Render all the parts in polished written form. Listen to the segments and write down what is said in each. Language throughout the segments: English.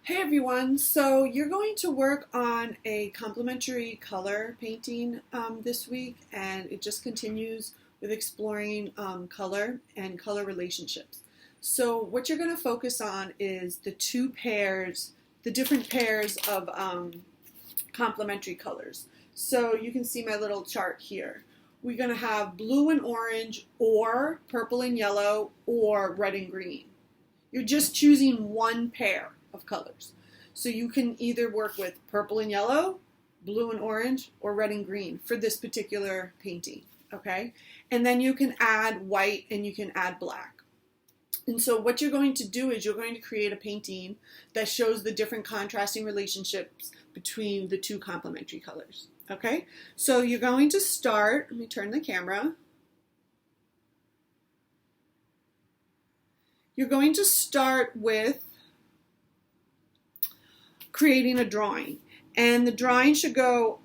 Hey everyone, so you're going to work on a complementary color painting this week, and it just continues with exploring color and color relationships. So what you're going to focus on is the different pairs of complementary colors. So you can see my little chart here. We're going to have blue and orange, or purple and yellow, or red and green. You're just choosing one pair of colors. So you can either work with purple and yellow, blue and orange, or red and green for this particular painting, okay? And then you can add white and you can add black. And so what you're going to do is you're going to create a painting that shows the different contrasting relationships between the two complementary colors, okay? So you're going to start, let me turn the camera. You're going to start with creating a drawing. And the drawing should go,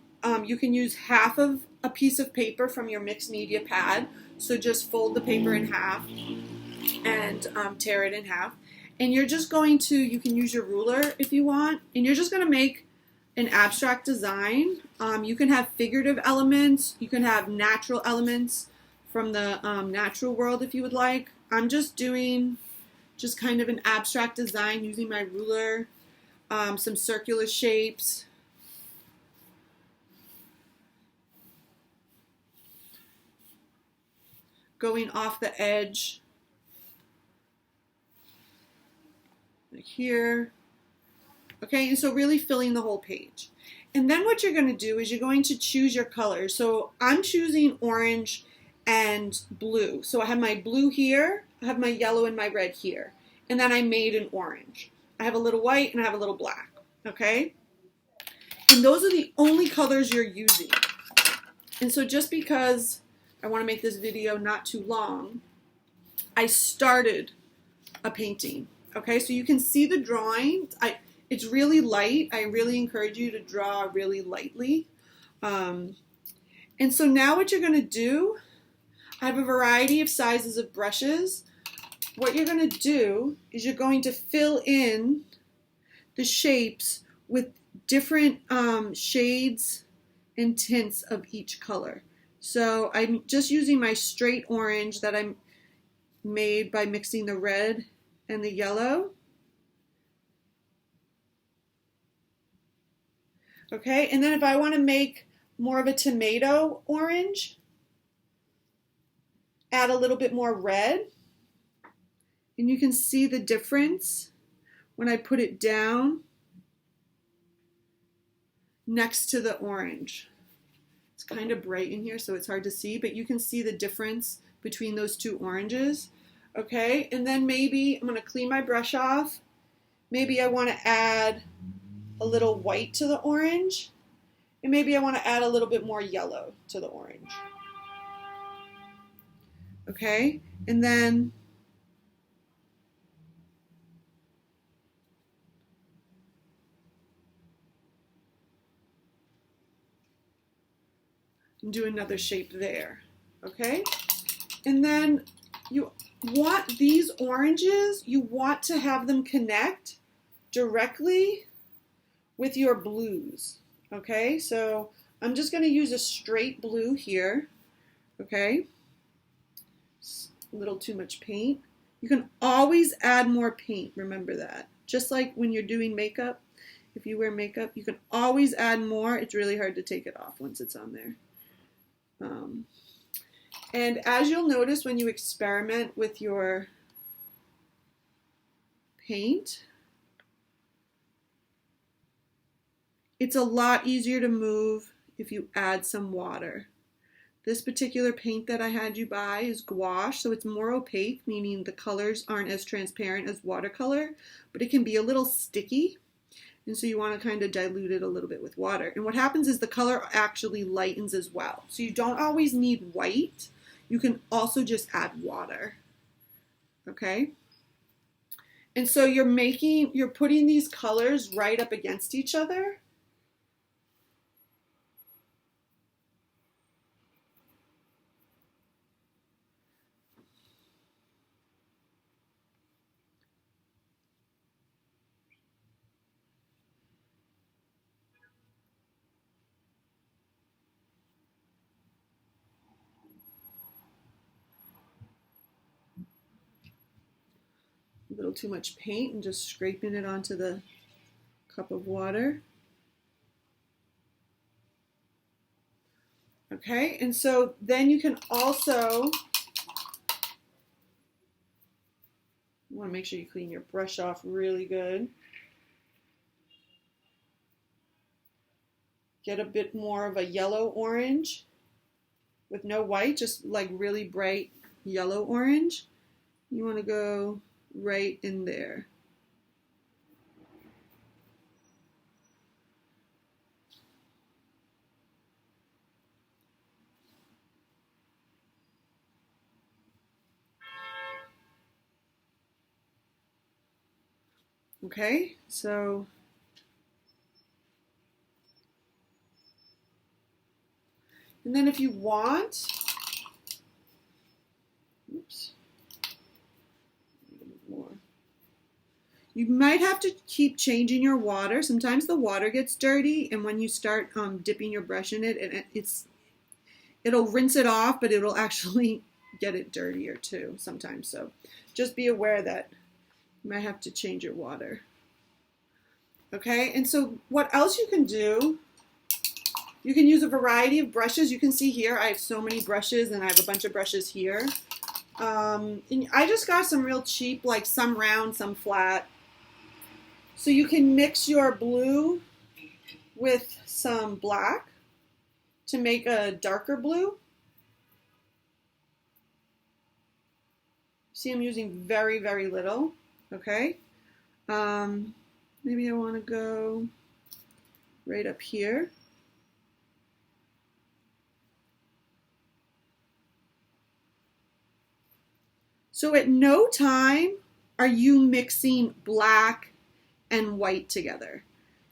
you can use half of a piece of paper from your mixed media pad. So just fold the paper in half and tear it in half. And you're just going to, you can use your ruler if you want, and you're just going to make an abstract design. You can have figurative elements, you can have natural elements from the natural world if you would like. I'm just doing just kind of an abstract design using my ruler, some circular shapes. Going off the edge, like here. Okay, and so really filling the whole page. And then what you're going to do is you're going to choose your colors. So I'm choosing orange and blue. So I have my blue here, I have my yellow and my red here. And then I made an orange. I have a little white and I have a little black, okay? And those are the only colors you're using. And so just because I want to make this video not too long, I started a painting, okay? So you can see the drawing. It's really light. I really encourage you to draw really lightly. And so now what you're going to do, I have a variety of sizes of brushes. What you're going to do is you're going to fill in the shapes with different shades and tints of each color. So I'm just using my straight orange that I made by mixing the red and the yellow. Okay, and then if I want to make more of a tomato orange, add a little bit more red. And you can see the difference when I put it down next to the orange. It's kind of bright in here, so it's hard to see, but you can see the difference between those two oranges. Okay, and then maybe I'm going to clean my brush off. Maybe I want to add a little white to the orange, and maybe I want to add a little bit more yellow to the orange. Okay, and then do another shape there, okay? And then you want these oranges, you want to have them connect directly with your blues, okay? So I'm just going to use a straight blue here, okay? A little too much paint. You can always add more paint, remember that. Just like when you're doing makeup, if you wear makeup, you can always add more. It's really hard to take it off once it's on there. And as you'll notice when you experiment with your paint, it's a lot easier to move if you add some water. This particular paint that I had you buy is gouache, so it's more opaque, meaning the colors aren't as transparent as watercolor, but it can be a little sticky. And so you want to kind of dilute it a little bit with water. And what happens is the color actually lightens as well. So you don't always need white. You can also just add water. Okay? And so you're putting these colors right up against each other. a little too much paint and just scraping it onto the cup of water. Okay, and so then you can also, you want to make sure you clean your brush off really good. Get a bit more of a yellow orange with no white, just like really bright yellow orange. You want to go right in there. Okay, so and then if you want, oops, more. You might have to keep changing your water. Sometimes the water gets dirty, and when you start dipping your brush in it, it'll rinse it off, but it'll actually get it dirtier too sometimes. So just be aware that you might have to change your water. Okay, and so what else you can do, you can use a variety of brushes. You can see here I have so many brushes, and I have a bunch of brushes here. And I just got some real cheap, like some round, some flat. So you can mix your blue with some black to make a darker blue. See, I'm using very, very little. Okay. Maybe I want to go right up here. So at no time are you mixing black and white together.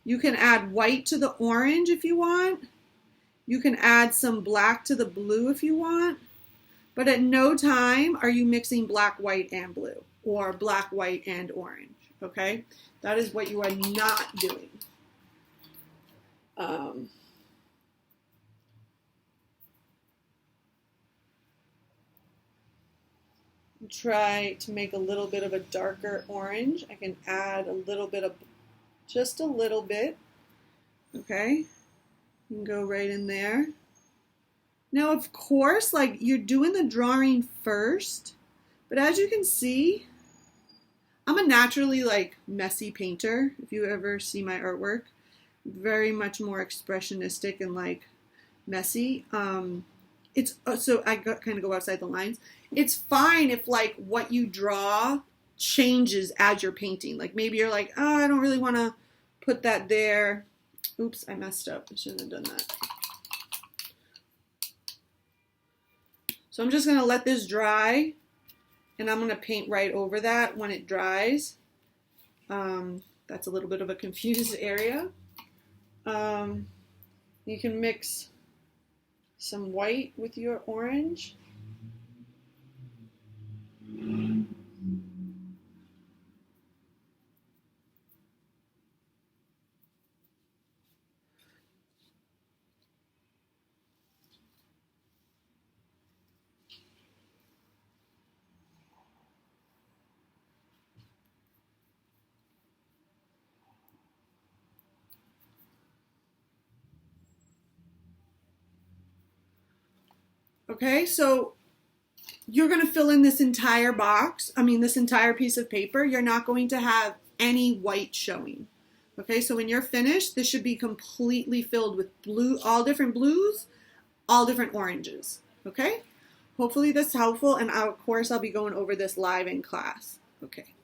You can add white to the orange if you want. You can add some black to the blue if you want. But at no time are you mixing black, white, and blue, or black, white, and orange. Okay? That is what you are not doing. Try to make a little bit of a darker orange. I can add a little bit of, just a little bit. Okay? You can go right in there. Now, of course, like you're doing the drawing first, but as you can see, I'm a naturally like messy painter. If you ever see my artwork, very much more expressionistic and like messy. It's so I kind of go outside the lines. It's fine if like what you draw changes as you're painting. Like maybe you're like, oh, I don't really want to put that there. Oops, I messed up. I shouldn't have done that. So I'm just going to let this dry, and I'm going to paint right over that when it dries. That's a little bit of a confused area. You can mix some white with your orange. Okay, so you're going to fill in this entire box, this entire piece of paper. You're not going to have any white showing. Okay, so when you're finished, this should be completely filled with blue, all different blues, all different oranges. Okay, hopefully this is helpful, and of course I'll be going over this live in class. Okay.